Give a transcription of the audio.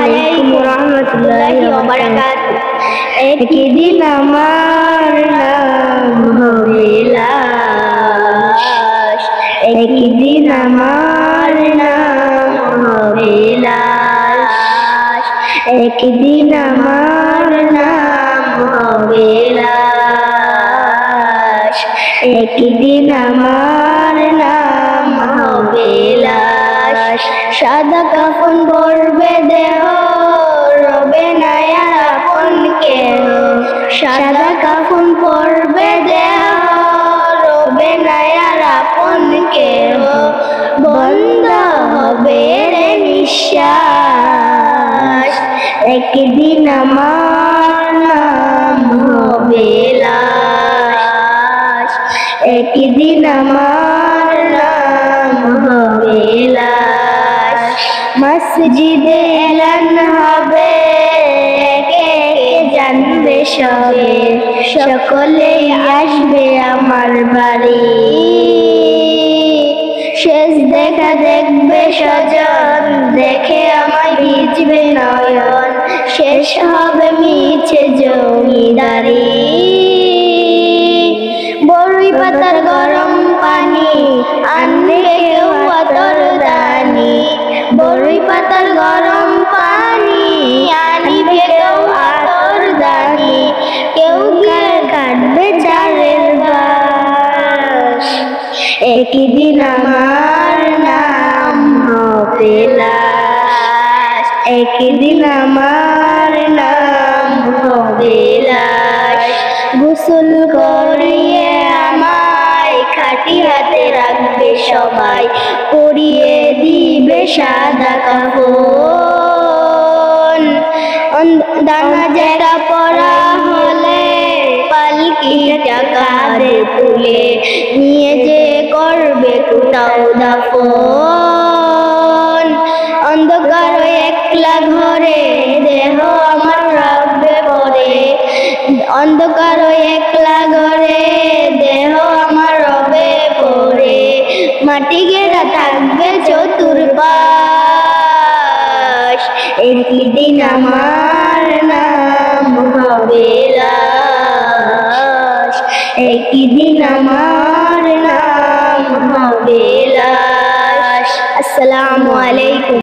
আলাইকুম রাহমাতুল্লাহি ওয়া বারাকাতুহু। একদিন আমার নাম হবে লাশ, একদিন আমার নাম হবে লাশ, একদিন আমার নাম হবে লাশ, একদিন আমার নাম হবে লাশ। সাদা কাফন পরবে দেহ, রবে না আর আপন কেহ। সাদা কাফন পরবে দেহ, রবে না আর আপন কেহ। বন্ধ হবে রে নিঃশ্বাস, একদিন আমার নাম হবে লাশ, একদিন আমার নাম হবে লাশ। মসজিদে এলান হবে, একে একে জানবে সবে, সকলেই আসবে আমার বাড়ি। শেষ দেখা দেখবে স্বজন, দেখে আমায় ভিজবে নয়ন। শেষ হবে মিছে জমিদারি, বড়ই পাতার গরম পানি আনবে কেউ আতর দানি। বড়ই পাতার গরম পানি আনিবে কেউ আতর দানি। কেউ কাটবে চারের বাঁশ, একদিন আমার নাম হবে লাশ, একদিন আমার নাম হবে লাশ। গোসল করিয়ে আমায় খাটি হাতে রাখবে সবাই, পরিয়ে দিবে সাদা কাফন। দানা যেটা পরা হলে পালকিটা কাঁধে তুলে নিয়ে যে করবে কোথাও দাফন। অন্ধকার একলা ঘরে দেহ আমার রাখবে পরে, অন্ধকার একলা ঘরে দেহ আমার রবে পরে। মাটি ঘেরা থাকবে চতুর্পাশ, একদিন আমার নাম হবে লাশ, একদিন আমার নাম হবে লাশ। আসসালামু আলাইকুম।